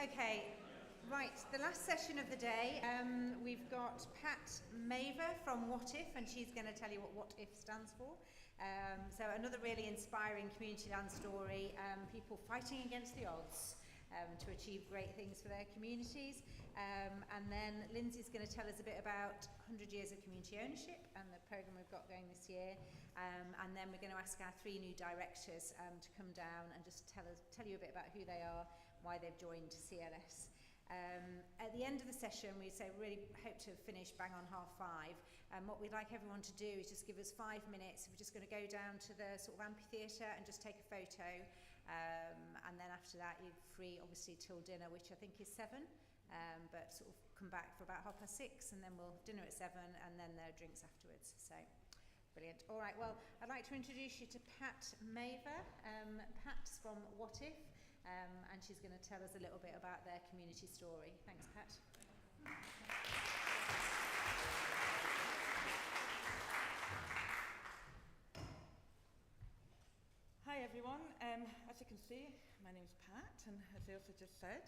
Okay, right, the last session of the day, we've got Pat Maver from What If, and she's going to tell you what If stands for. So another really inspiring community land story, people fighting against the odds to achieve great things for their communities. And then Lindsay's going to tell us a bit about 100 years of community ownership and the programme we've got going this year. And then we're going to ask our three new directors to come down and just tell you a bit about who they are, why they've joined CLS. At the end of the session, we really hope to finish bang on 5:30. What we'd like everyone to do is just give us 5 minutes. We're just going to go down to the sort of amphitheatre and just take a photo. And then after that, you're free, obviously, till dinner, which I think is 7. But sort of come back for about 6:30, and then we'll dinner at 7, and then there are drinks afterwards. So, brilliant. All right, well, I'd like to introduce you to Pat Maver. Pat's from What If, and she's going to tell us a little bit about their community story. Thanks, Pat. Hi everyone, as you can see, my name is Pat, and as Ailsa just said,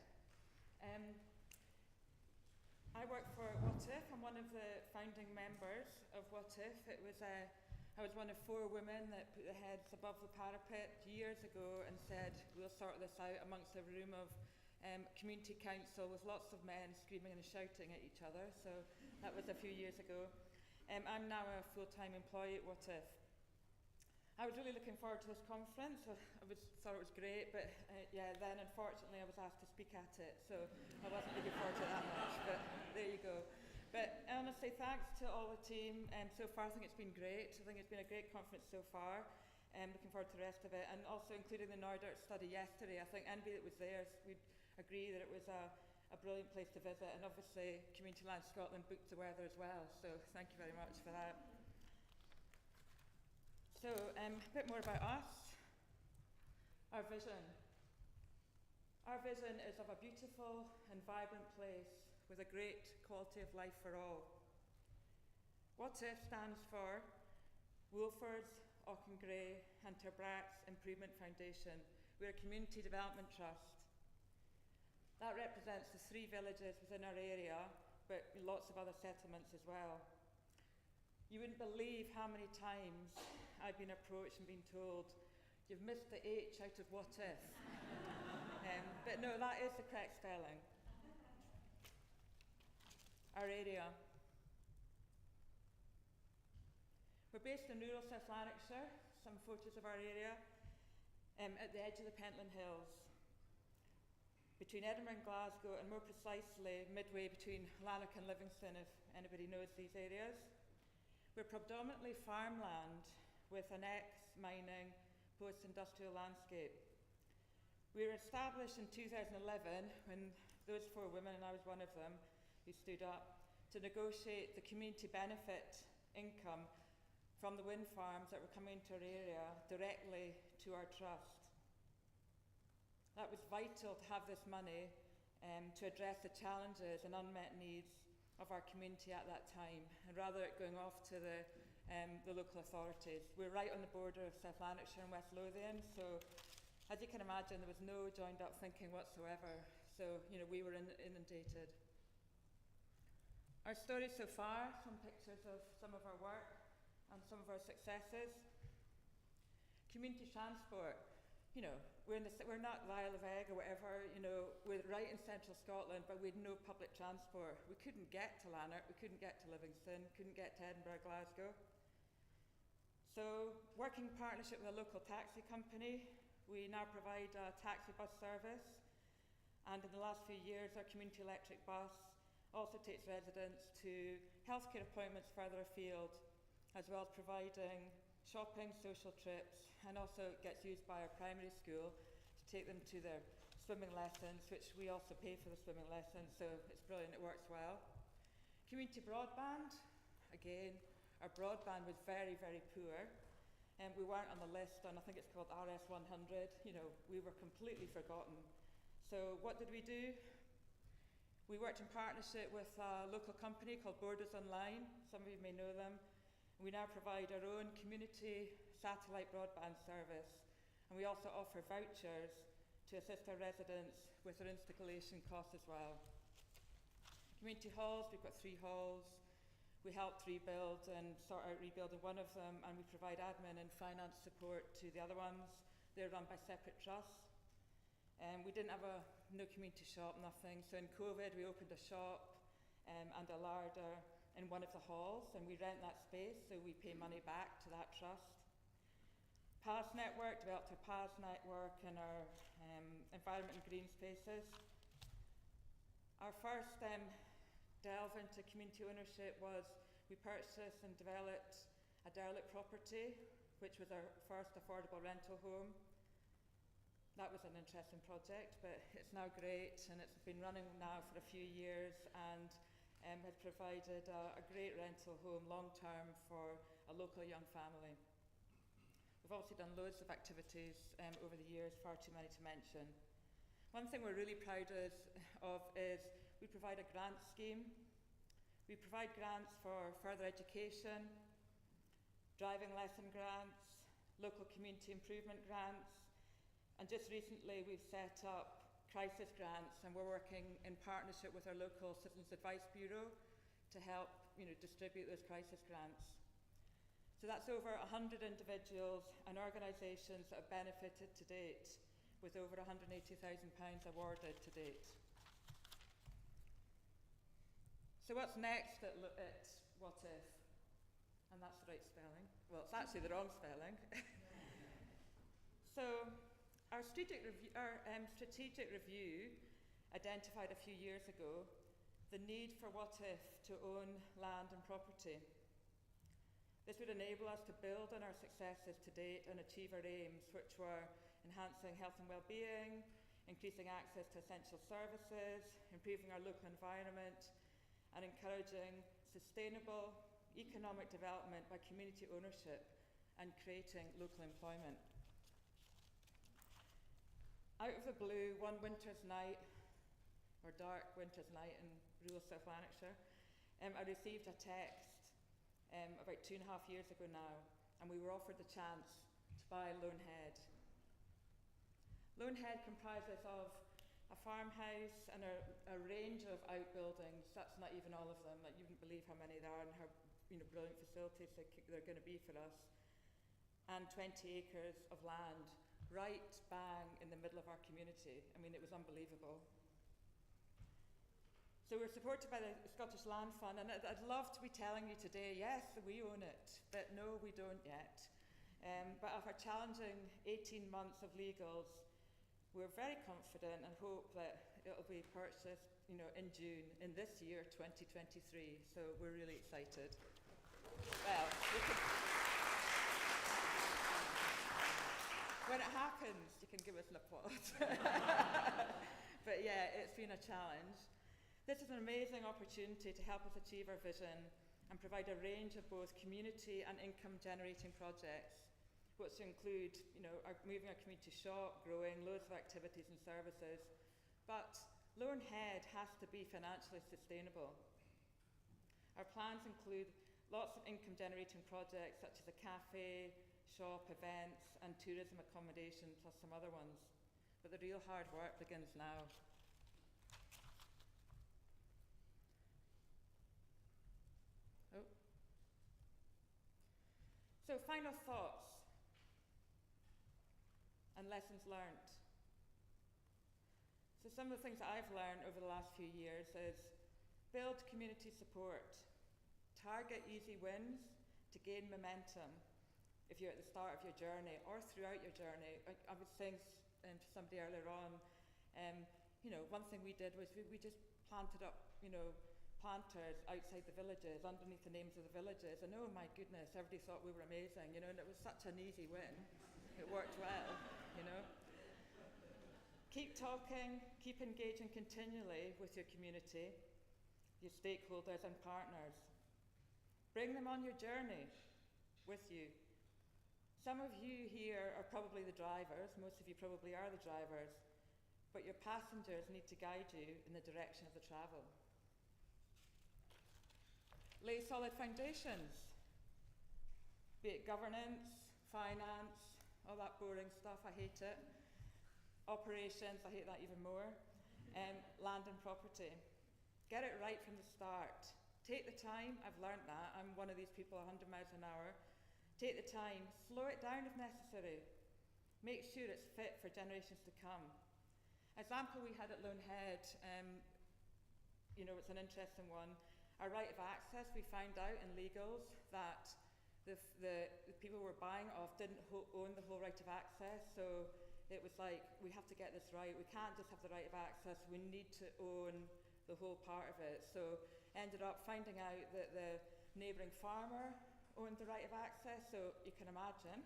I work for What If. I'm one of the founding members of What If. I was one of 4 women that put their heads above the parapet years ago and said, we'll sort this out amongst a room of community council with lots of men screaming and shouting at each other. So that was a few years ago. I'm now a full-time employee at What If. I was really looking forward to this conference. I thought it was great, but then unfortunately I was asked to speak at it, so I wasn't looking forward to that much, but there you go. But honestly, thanks to all the team so far. I think it's been great. I think it's been a great conference so far. Looking forward to the rest of it, and also including the Nordic study yesterday. I think anybody that was there would agree that it was a brilliant place to visit, and obviously Community Land Scotland booked the weather as well, so thank you very much for that. So, a bit more about us. Our vision. Our vision is of a beautiful and vibrant place with a great quality of life for all. What If stands for Wolfords, Auchengray and Terbrats Improvement Foundation. We're a community development trust. That represents the 3 villages within our area, but lots of other settlements as well. You wouldn't believe how many times I've been approached and been told, you've missed the H out of What If. But no, that is the correct spelling. Our area. We're based in rural South Lanarkshire, some photos of our area, at the edge of the Pentland Hills, between Edinburgh and Glasgow, and more precisely midway between Lanark and Livingston, if anybody knows these areas. We're predominantly farmland with an ex-mining, post-industrial landscape. We were established in 2011 when those 4 women, and I was one of them, who stood up to negotiate the community benefit income from the wind farms that were coming into our area directly to our trust. That was vital to have this money to address the challenges and unmet needs of our community at that time, and rather it going off to the local authorities. We're right on the border of South Lanarkshire and West Lothian, so as you can imagine, there was no joined up thinking whatsoever. So, we were inundated. Our story so far, some pictures of some of our work and some of our successes. Community transport. We're not the Isle of Egg or whatever, we're right in central Scotland, but we had no public transport. We couldn't get to Lanark, we couldn't get to Livingston, couldn't get to Edinburgh, Glasgow. So, working in partnership with a local taxi company, we now provide a taxi bus service, and in the last few years, our community electric bus also takes residents to healthcare appointments further afield, as well as providing shopping, social trips, and also gets used by our primary school to take them to their swimming lessons, which we also pay for the swimming lessons, so it's brilliant, it works well. Community broadband, again, our broadband was very, very poor, and we weren't on the list on, I think it's called RS100, we were completely forgotten. So what did we do? We worked in partnership with a local company called Borders Online, some of you may know them. We now provide our own community satellite broadband service, and we also offer vouchers to assist our residents with their installation costs as well. Community halls, we've got 3 halls. We helped rebuild and sort out rebuilding one of them, and we provide admin and finance support to the other ones. They're run by separate trusts. We didn't have no community shop, nothing. So in COVID, we opened a shop and a larder in one of the halls, and we rent that space, so we pay money back to that trust. PAS network, developed our PAS network and our environment and green spaces. Our first delve into community ownership was we purchased and developed a derelict property, which was our first affordable rental home. That was an interesting project, but it's now great, and it's been running now for a few years and has provided a great rental home long-term for a local young family. We've obviously done loads of activities over the years, far too many to mention. One thing we're really proud of is we provide a grant scheme. We provide grants for further education, driving lesson grants, local community improvement grants, and just recently we've set up crisis grants, and we're working in partnership with our local Citizens Advice Bureau to help distribute those crisis grants. So that's over 100 individuals and organisations that have benefited to date, with over £180,000 awarded to date. So what's next at What If? And that's the right spelling. Well, it's actually the wrong spelling. So our strategic review identified a few years ago the need for What If to own land and property. This would enable us to build on our successes to date and achieve our aims, which were enhancing health and well-being, increasing access to essential services, improving our local environment, and encouraging sustainable economic development by community ownership and creating local employment. Out of the blue, one winter's night, or dark winter's night in rural South Lanarkshire, I received a text about 2.5 years ago now, and we were offered the chance to buy Loanhead. Loanhead comprises of a farmhouse and a range of outbuildings. That's not even all of them. Like, you wouldn't believe how many there are and how brilliant facilities they're going to be for us. And 20 acres of land right bang in the middle of our community. I mean, it was unbelievable. So we're supported by the Scottish Land Fund, and I'd love to be telling you today, yes, we own it, but no, we don't yet. But after challenging 18 months of legals, we're very confident and hope that it'll be purchased, in June in this year, 2023. So we're really excited. Well, when it happens, you can give us an applause. But yeah, it's been a challenge. This is an amazing opportunity to help us achieve our vision and provide a range of both community and income-generating projects, which include, moving our community shop, growing loads of activities and services. But Loanhead has to be financially sustainable. Our plans include lots of income-generating projects such as a cafe, shop, events, and tourism accommodation, plus some other ones. But the real hard work begins now. So final thoughts and lessons learned. So some of the things that I've learned over the last few years is build community support, target easy wins to gain momentum if you're at the start of your journey or throughout your journey. I was saying to somebody earlier on, one thing we did was we just planted up, planters outside the villages, underneath the names of the villages, and oh my goodness, everybody thought we were amazing, and it was such an easy win. It worked well, Keep talking, keep engaging continually with your community, your stakeholders and partners. Bring them on your journey with you. Some of you here are probably the drivers, most of you probably are the drivers, but your passengers need to guide you in the direction of the travel. Lay solid foundations, be it governance, finance, all that boring stuff, I hate it. operations, I hate that even more, land and property. Get it right from the start. Take the time, I've learnt that, I'm one of these people 100 miles an hour. Take the time, slow it down if necessary. Make sure it's fit for generations to come. Example we had at Loanhead, it's an interesting one. Our right of access, we found out in legals that the people we're buying off didn't own the whole right of access, so it was like, we have to get this right. We can't just have the right of access, we need to own the whole part of it. So ended up finding out that the neighbouring farmer owned the right of access, so you can imagine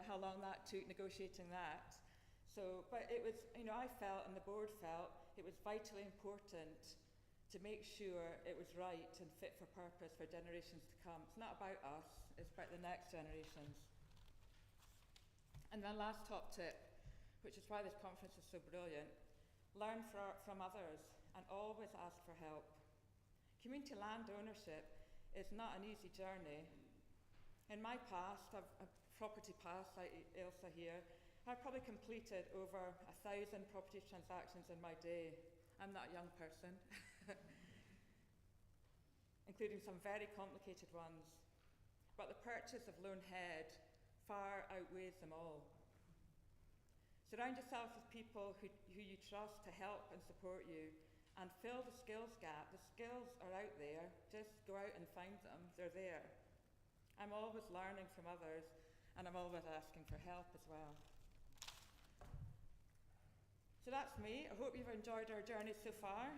how long that took negotiating that. So, but it was, I felt and the board felt it was vitally important to make sure it was right and fit for purpose for generations to come. It's not about us, it's about the next generations. And then last top tip, which is why this conference is so brilliant, learn from others and always ask for help. Community land ownership is not an easy journey. In my past, a property past, like Ailsa here, I've probably completed over 1,000 property transactions in my day. I'm not a young person, including some very complicated ones. But the purchase of Loanhead far outweighs them all. Surround yourself with people who you trust to help and support you, and fill the skills gap. The skills are out there, just go out and find them, they're there. I'm always learning from others, and I'm always asking for help as well. So that's me. I hope you've enjoyed our journey so far.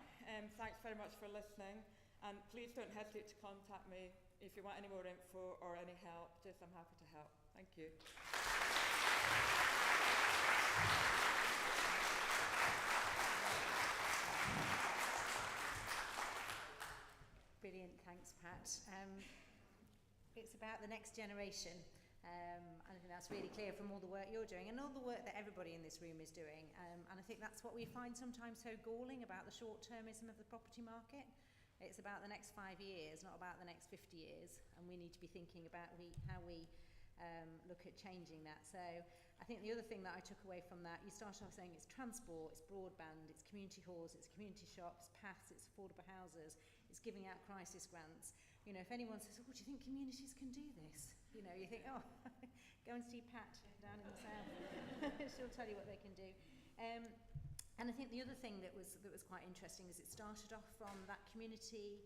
Thanks very much for listening, and please don't hesitate to contact me if you want any more info or any help. I'm happy to help. Thank you. Brilliant, thanks, Pat. It's about the next generation. I think that's really clear from all the work you're doing and all the work that everybody in this room is doing. And I think that's what we find sometimes so galling about the short-termism of the property market. It's about the next 5 years, not about the next 50 years. And we need to be thinking about how we look at changing that. So I think the other thing that I took away from that, you started off saying it's transport, it's broadband, it's community halls, it's community shops, paths, it's affordable houses, it's giving out crisis grants. If anyone says, do you think communities can do this? You think, go and see Pat down in the south. She'll tell you what they can do. And I think the other thing that was quite interesting is it started off from that community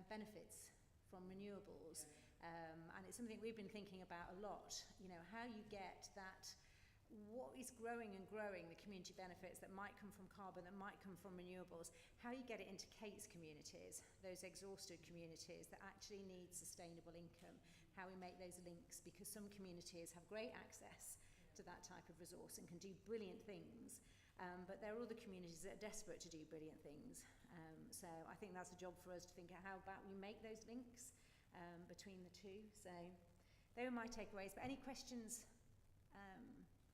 benefits from renewables. And it's something we've been thinking about a lot, how you get that, what is growing and growing, the community benefits that might come from carbon, that might come from renewables, how you get it into Kate's communities, those exhausted communities that actually need sustainable income, how we make those links, because some communities have great access to that type of resource and can do brilliant things, but there are other communities that are desperate to do brilliant things. So I think that's a job for us to think how about we make those links between the two. So they were my takeaways, but any questions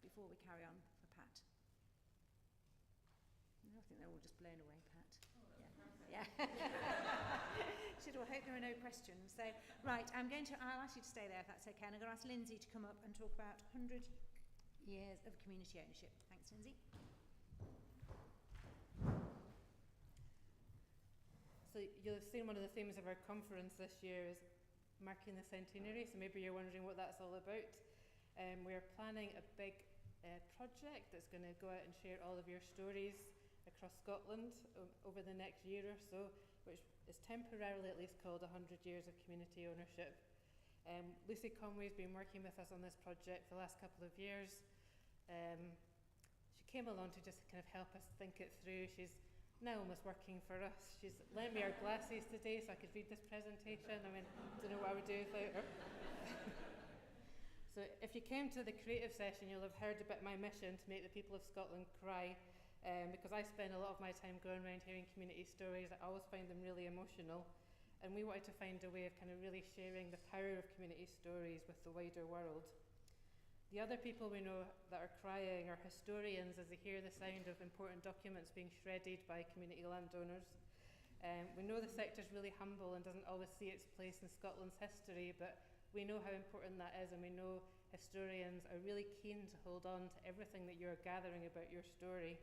before we carry on for Pat? No, I think they're all just blown away, Pat. Yeah. Should I hope there are no questions. So, right, I'll ask you to stay there if that's okay. And I'm going to ask Lindsay to come up and talk about 100 years of community ownership. Thanks, Lindsay. So you'll have seen one of the themes of our conference this year is marking the centenary, so maybe you're wondering what that's all about. We're planning a big project that's going to go out and share all of your stories across Scotland over the next year or so, which is temporarily at least called 100 Years of Community Ownership. Lucy Conway's been working with us on this project for the last couple of years. She came along to just kind of help us think it through. She's now almost working for us. She's lent me her glasses today so I could read this presentation. I don't know what I would do without her. So if you came to the creative session, you'll have heard about my mission to make the people of Scotland cry, because I spend a lot of my time going around hearing community stories. I always find them really emotional, and we wanted to find a way of kind of really sharing the power of community stories with the wider world. The other people we know that are crying are historians as they hear the sound of important documents being shredded by community landowners. We know the sector's really humble and doesn't always see its place in Scotland's history, but we know how important that is, and we know historians are really keen to hold on to everything that you're gathering about your story.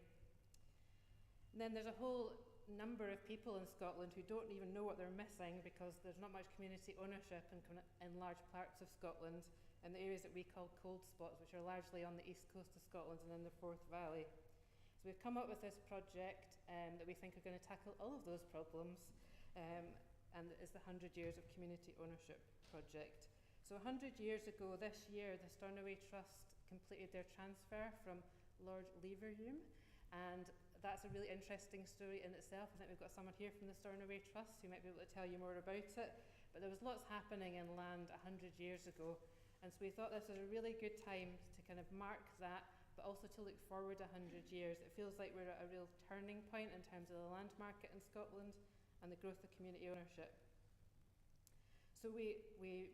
And then there's a whole number of people in Scotland who don't even know what they're missing because there's not much community ownership in large parts of Scotland, and the areas that we call cold spots, which are largely on the east coast of Scotland and in the Forth Valley. So we've come up with this project that we think are going to tackle all of those problems, and it's the 100 Years of Community Ownership project. So 100 years ago this year, the Stornoway Trust completed their transfer from Lord Leverhulme, and that's a really interesting story in itself. I think we've got someone here from the Stornoway Trust who might be able to tell you more about it. But there was lots happening in land 100 years ago, and so we thought this was a really good time to kind of mark that, but also to look forward 100 years. It feels like we're at a real turning point in terms of the land market in Scotland and the growth of community ownership. So we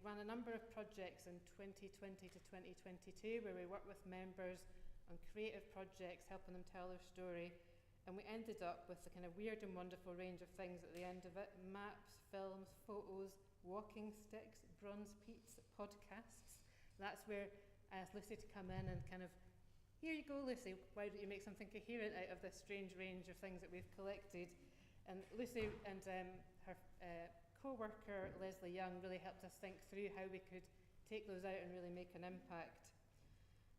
ran a number of projects in 2020 to 2022 where we worked with members on creative projects, helping them tell their story. And we ended up with a kind of weird and wonderful range of things at the end of it: maps, films, photos, walking sticks, bronze peats, podcasts. That's where I asked Lucy to come in and kind of, here you go, Lucy, why don't you make something coherent out of this strange range of things that we've collected? And Lucy and her co-worker, Leslie Young, really helped us think through how we could take those out and really make an impact.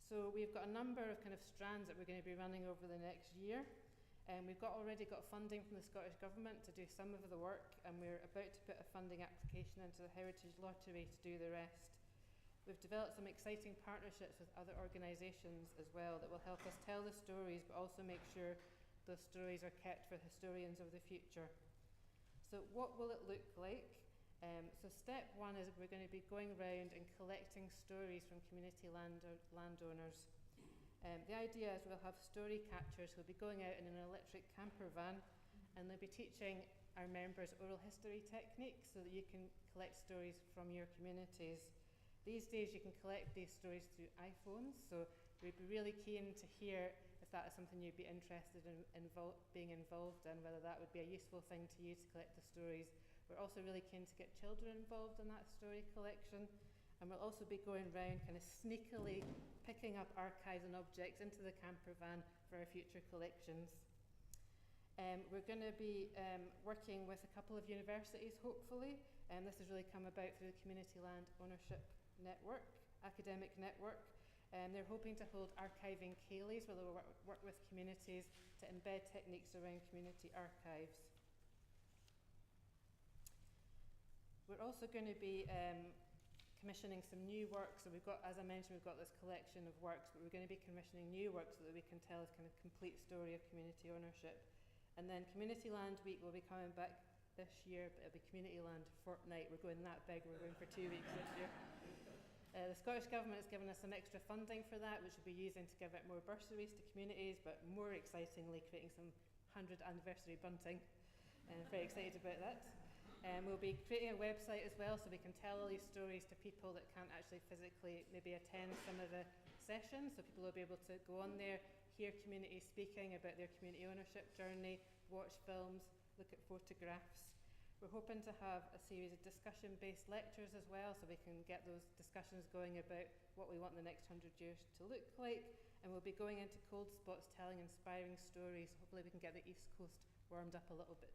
So we've got a number of kind of strands that we're going to be running over the next year. We've already got funding from the Scottish Government to do some of the work, and we're about to put a funding application into the Heritage Lottery to do the rest. We've developed some exciting partnerships with other organisations as well that will help us tell the stories, but also make sure those stories are kept for historians of the future. So what will it look like? So step one is we're going to be going around and collecting stories from community landowners. The idea is we'll have story catchers who'll be going out in an electric camper van, and they'll be teaching our members oral history techniques so that you can collect stories from your communities. These days you can collect these stories through iPhones, so we'd be really keen to hear if that is something you'd be interested in being involved in, whether that would be a useful thing to you to collect the stories. We're also really keen to get children involved in that story collection, and we'll also be going around kind of sneakily picking up archives and objects into the camper van for our future collections. We're going to be working with a couple of universities, hopefully, and this has really come about through the Community Land Ownership Network, academic network. They're hoping to hold archiving ceilidhs where they'll work with communities to embed techniques around community archives. We're also going to be commissioning some new work. So we've got, as I mentioned, we've got this collection of works, but we're going to be commissioning new work so that we can tell this kind of complete story of community ownership. And then Community Land Week will be coming back this year, but it'll be Community Land Fortnight. We're going that big, we're going for 2 weeks this year. The Scottish Government has given us some extra funding for that, which we'll be using to give out more bursaries to communities, but more excitingly creating some 100th anniversary bunting. Very excited about that. We'll be creating a website as well so we can tell all these stories to people that can't actually physically maybe attend some of the sessions, so people will be able to go on there, hear communities speaking about their community ownership journey, watch films, look at photographs. We're hoping to have a series of discussion-based lectures as well, so we can get those discussions going about what we want the next 100 years to look like. And we'll be going into cold spots, telling inspiring stories. Hopefully we can get the East Coast warmed up a little bit.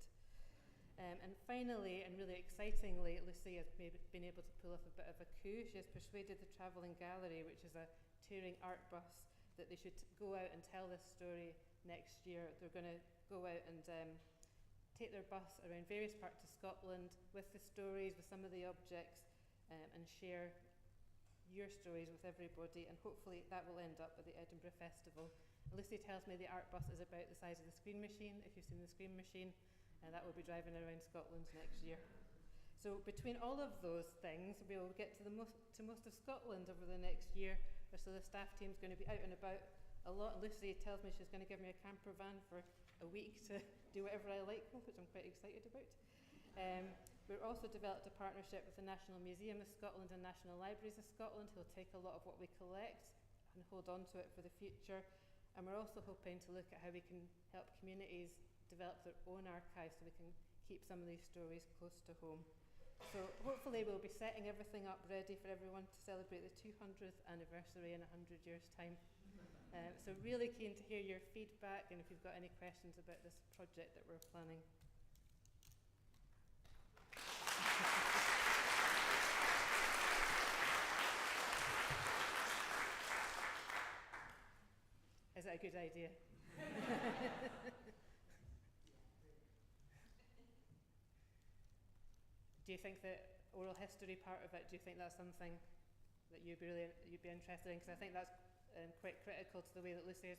And finally, and really excitingly, Lucy has been able to pull off a bit of a coup. She has persuaded the Travelling Gallery, which is a touring art bus, that they should go out and tell this story next year. They're going to go out and take their bus around various parts of Scotland with the stories, with some of the objects, and share your stories with everybody, and hopefully that will end up at the Edinburgh Festival. And Lucy tells me the art bus is about the size of the Screen Machine, if you've seen the Screen Machine, and that will be driving around Scotland next year. So between all of those things, we will get to most of Scotland over the next year, or so the staff team's going to be out and about a lot. Lucy tells me she's going to give me a camper van for a week to do whatever I like with, which I'm quite excited about. We've also developed a partnership with the National Museum of Scotland and National Libraries of Scotland, who will take a lot of what we collect and hold on to it for the future. And we're also hoping to look at how we can help communities develop their own archives so we can keep some of these stories close to home. So hopefully we'll be setting everything up ready for everyone to celebrate the 200th anniversary in 100 years' time. So really keen to hear your feedback and if you've got any questions about this project that we're planning. Is that a good idea? Do you think that oral history part of it, do you think that's something that you'd be interested in? Because I think that's quite critical to the way that Lucy has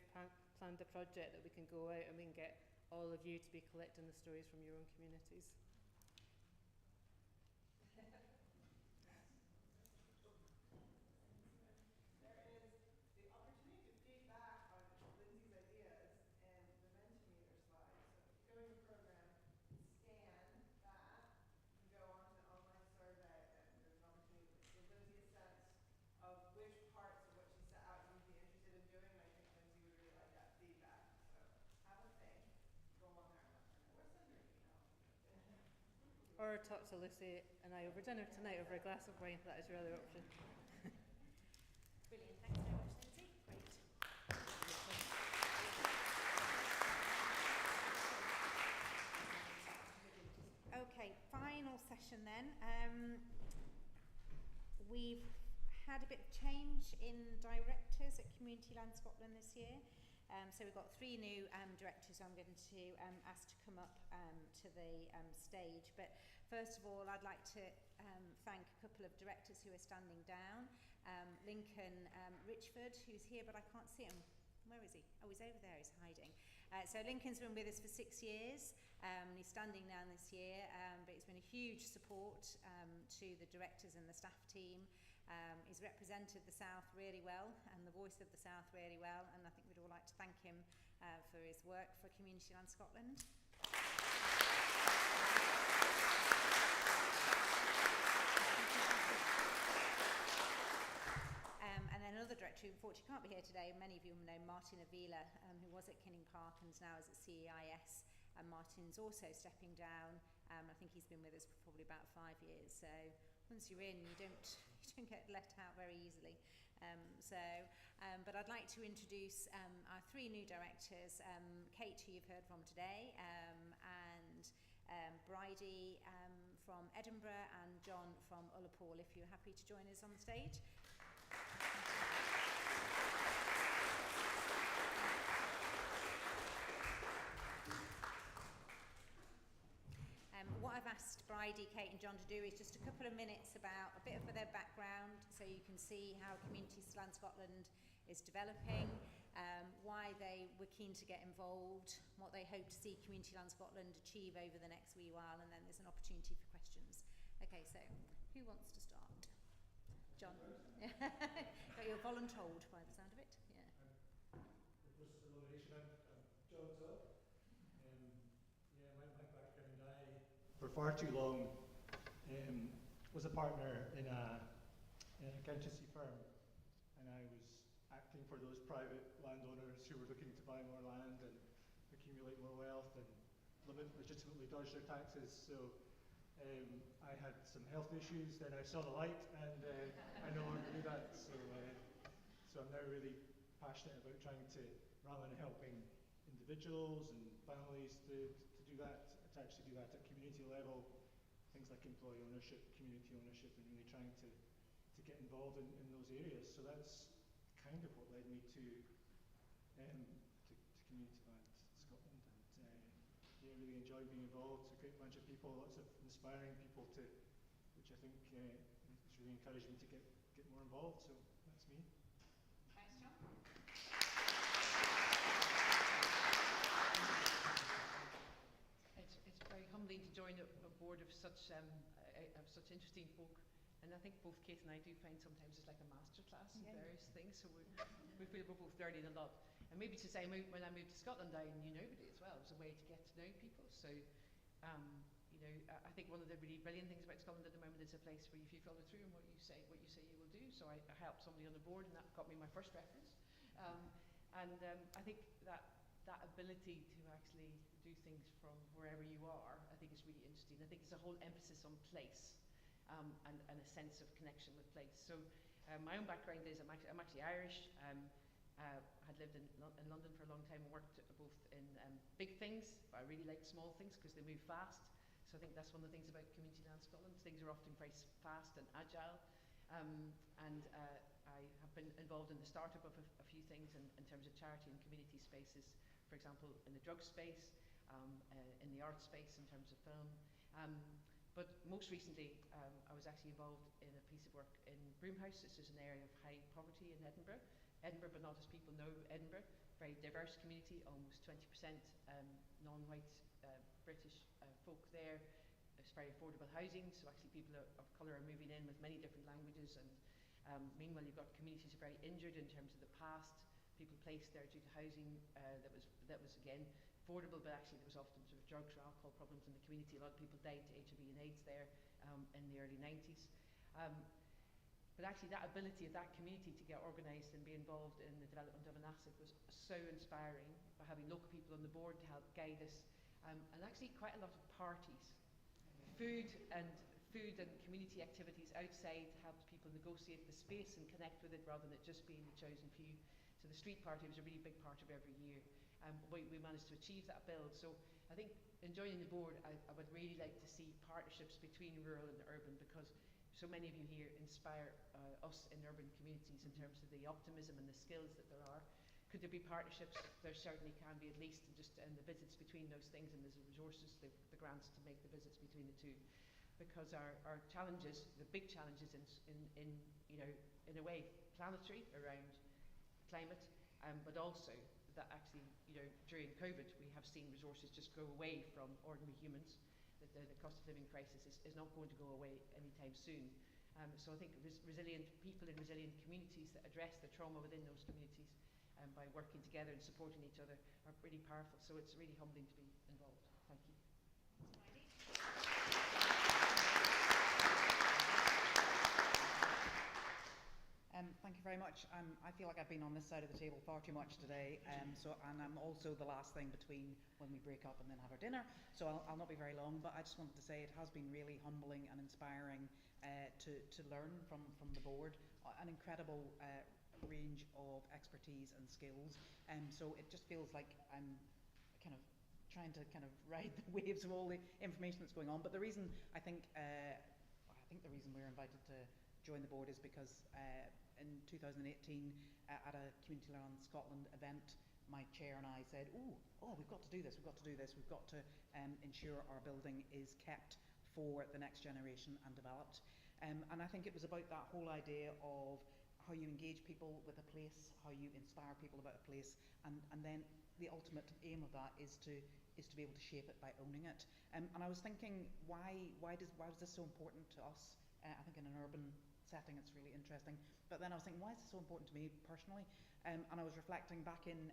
planned the project, that we can go out and we can get all of you to be collecting the stories from your own communities. Or talk to Lucy and I over dinner tonight over a glass of wine. That is your other option. Brilliant. Thanks very much, Lindsay. Great. Okay, final session then. We've had a bit of change in directors at Community Land Scotland this year. So we've got 3 new directors who I'm going to ask to come up to the stage. But first of all, I'd like to thank a couple of directors who are standing down. Lincoln Richford, who's here, but I can't see him. Where is he? Oh, he's over there, he's hiding. So Lincoln's been with us for 6 years. He's standing down this year, but he's been a huge support to the directors and the staff team. He's represented the South really well and the voice of the South really well, and I think we'd all like to thank him for his work for Community Land Scotland. And then another director who unfortunately can't be here today, many of you know Martin Avila, who was at Kinning Park and is now is at CEIS, and Martin's also stepping down. I think he's been with us for probably about 5 years, so once you're in, you don't get left out very easily. But I'd like to introduce our 3 new directors, Kate, who you've heard from today, and Bridie from Edinburgh, and John from Ullapool, if you're happy to join us on the stage. What I've asked Bridie, Kate and John to do is just a couple of minutes about a bit of their background, so you can see how Community Land Scotland is developing, why they were keen to get involved, what they hope to see Community Land Scotland achieve over the next wee while, and then there's an opportunity for questions. Okay, so who wants to start? John. Got your voluntold by the sound of it. Yeah. Just the nomination. I'm John Todd. My background, I for far too long was a partner in an accountancy firm, and I was acting for those private landowners who were looking to buy more land and accumulate more wealth and legitimately dodge their taxes. So I had some health issues, then I saw the light, and I no longer do that. So I'm now really passionate about trying to, rather than helping individuals and families to do that, to actually do that at community level, things like employee ownership, community ownership, and really trying to get involved in those areas. So that's kind of what led me to Community Land Scotland, and really enjoy being involved. It's a great bunch of people, lots of inspiring people which I think has really encouraged me to get more involved. So that's me. Thanks, John. It's very humbling to join a board of such interesting folk, and I think both Kate and I do find sometimes it's like a masterclass in various things. So we feel we're both learning a lot. And maybe to say, when I moved to Scotland, I knew nobody as well. It was a way to get to know people. So, I think one of the really brilliant things about Scotland at the moment is a place where if you follow through on what you say you will do. So I helped somebody on the board, and that got me my first reference. I think that ability to actually do things from wherever you are, I think is really interesting. I think it's a whole emphasis on place. and a sense of connection with place. So my own background is I'm actually Irish. Had lived in London for a long time and worked both in big things, but I really like small things because they move fast. So I think that's one of the things about Community Land Scotland. Things are often very fast and agile. I have been involved in the startup of a few things in terms of charity and community spaces, for example, in the drug space, in the art space in terms of film. But most recently, I was actually involved in a piece of work in Broomhouse. This is an area of high poverty in Edinburgh. Edinburgh, but not as people know Edinburgh. Very diverse community, almost 20% non-white British folk there. It's very affordable housing, so actually people of colour are moving in with many different languages, and meanwhile you've got communities that are very injured in terms of the past, people placed there due to housing that was again affordable, but actually there was often sort of drugs or alcohol problems in the community. A lot of people died to HIV and AIDS there in the early 90s. But actually that ability of that community to get organised and be involved in the development of an asset was so inspiring, by having local people on the board to help guide us, and actually quite a lot of parties. Food and community activities outside helped people negotiate the space and connect with it rather than it just being the chosen few. So the street party was a really big part of every year. We managed to achieve that build. So I think in joining the board, I would really like to see partnerships between rural and urban, because so many of you here inspire us in urban communities in terms of the optimism and the skills that there are. Could there be partnerships? There certainly can be, at least in the visits between those things, and there's the resources, the grants to make the visits between the two. Because our challenges, the big challenges in a way, planetary around climate, but also that actually, during COVID, we have seen resources just go away from ordinary humans. That the cost of living crisis is not going to go away anytime soon. So I think resilient people in resilient communities that address the trauma within those communities by working together and supporting each other are really powerful. So it's really humbling to be involved. Thank you. Thank you very much. I feel like I've been on this side of the table far too much today, and I'm also the last thing between when we break up and then have our dinner, so I'll not be very long, but I just wanted to say it has been really humbling and inspiring to learn from the board, an incredible range of expertise and skills, so it just feels like I'm kind of trying to ride the waves of all the information that's going on. But the reason I think the reason we're invited to join the board is because in 2018 at a Community Land Scotland event, my chair and I said, we've got to do this, we've got to ensure our building is kept for the next generation and developed. And I think it was about that whole idea of how you engage people with a place, how you inspire people about a place, and then the ultimate aim of that is to be able to shape it by owning it. And I was thinking, why was this so important to us? I think in an urban setting it's really interesting, but then I was thinking, why is this so important to me personally? And I was reflecting back in,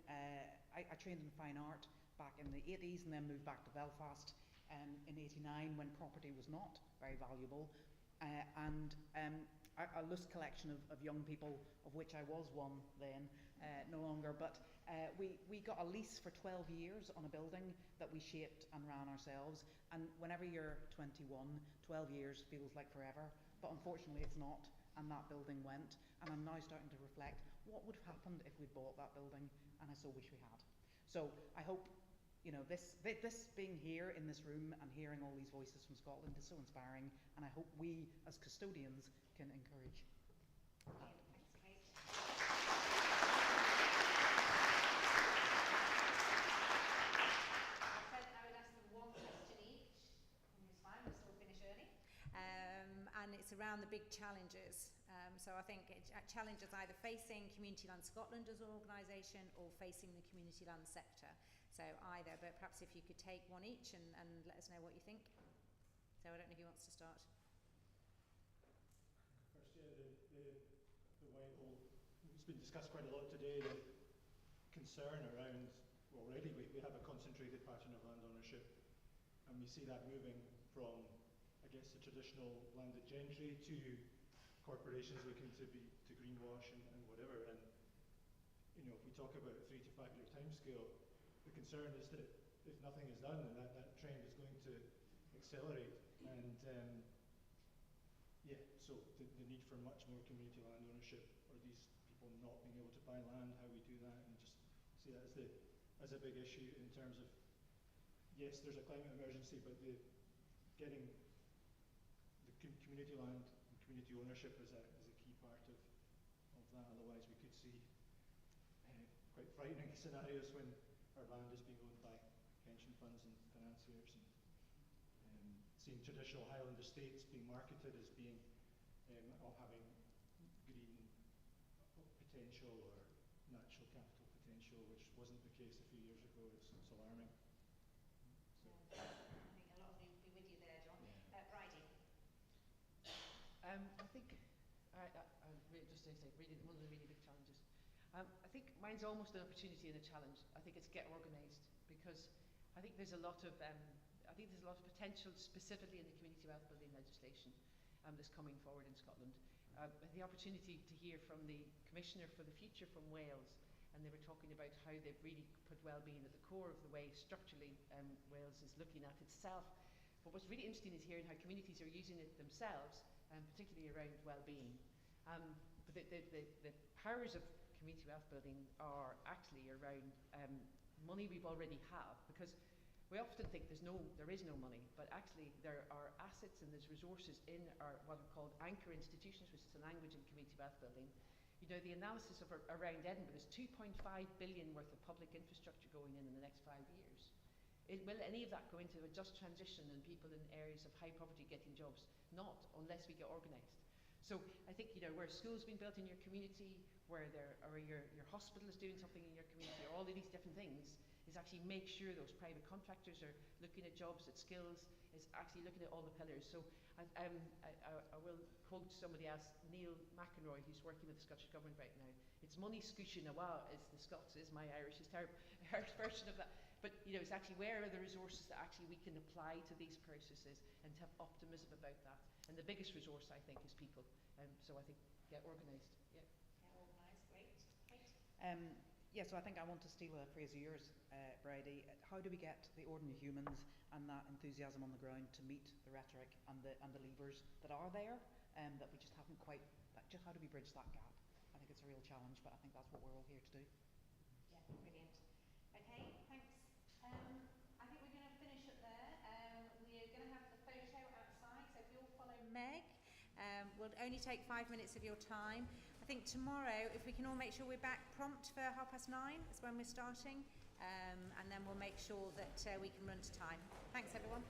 I trained in fine art back in the 80s and then moved back to Belfast in 89 when property was not very valuable, and a loose collection of young people, of which I was one then, no longer, but we got a lease for 12 years on a building that we shaped and ran ourselves, and whenever you're 21, 12 years feels like forever. But unfortunately it's not, and that building went, and I'm now starting to reflect what would have happened if we'd bought that building, and I so wish we had. So I hope, this being here in this room and hearing all these voices from Scotland is so inspiring, and I hope we as custodians can encourage that. And it's around the big challenges. So I think challenges either facing Community Land Scotland as an organisation or facing the community land sector. So either, but perhaps if you could take one each and let us know what you think. So I don't know who wants to start. First, the Whitehall, it's been discussed quite a lot today, the concern around, already we have a concentrated pattern of land ownership, and we see that moving from, I guess, the traditional landed gentry to corporations looking to greenwash and whatever. And if we talk about a 3 to 5 year timescale, the concern is that if nothing is done, then that trend is going to accelerate. And yeah, so the need for much more community land ownership, or these people not being able to buy land, how we do that, and just see that as a big issue in terms of, yes, there's a climate emergency, but getting the community land and community ownership is a key part of that. Otherwise, we could see quite frightening scenarios when our land is being owned by pension funds and financiers, and seeing traditional Highland estates being marketed as being having green potential or natural capital potential, which wasn't the case a few years ago. It's alarming. So. I think a lot of you will be with you there, John. Bridie. I think, just to say, really, one of the really big challenges. I think mine's almost an opportunity and a challenge. I think it's get organised, because I think there's a lot of potential, specifically in the community wealth building legislation that's coming forward in Scotland. The opportunity to hear from the Commissioner for the Future from Wales, and they were talking about how they've really put well-being at the core of the way structurally Wales is looking at itself. But what's really interesting is hearing how communities are using it themselves, particularly around well-being. But the powers of community wealth building are actually around money we've already have, because we often think there is no money, but actually there are assets and there's resources in our what are called anchor institutions, which is a language in community wealth building. You know, the analysis of around Edinburgh, there's 2.5 billion worth of public infrastructure going in the next 5 years. Will any of that go into a just transition and people in areas of high poverty getting jobs? Not, unless we get organised. So I think, you know, where schools being built in your community, where your hospital is doing something in your community, or all of these different things, is actually make sure those private contractors are looking at jobs, at skills, is actually looking at all the pillars. So I will quote somebody else, Neil McEnroy, who's working with the Scottish Government right now. It's money scoochie nawa, is the Scots, is my Irish, is terrible version of that. But, you know, it's actually where are the resources that actually we can apply to these processes and to have optimism about that. And the biggest resource, I think, is people. So I think get organised. Yeah. Get organised, great. Kate? Yeah, so I think I want to steal a phrase of yours, Bridie. How do we get the ordinary humans and that enthusiasm on the ground to meet the rhetoric and the levers that are there, that we just haven't quite, just how do we bridge that gap? I think it's a real challenge, but I think that's what we're all here to do. Yeah, brilliant. Okay, thanks. I think we're going to finish up there. We're going to have the photo outside, so if you'll follow Meg, we'll only take 5 minutes of your time. I think tomorrow, if we can all make sure we're back prompt for 9:30 is when we're starting, and then we'll make sure that we can run to time. Thanks, everyone.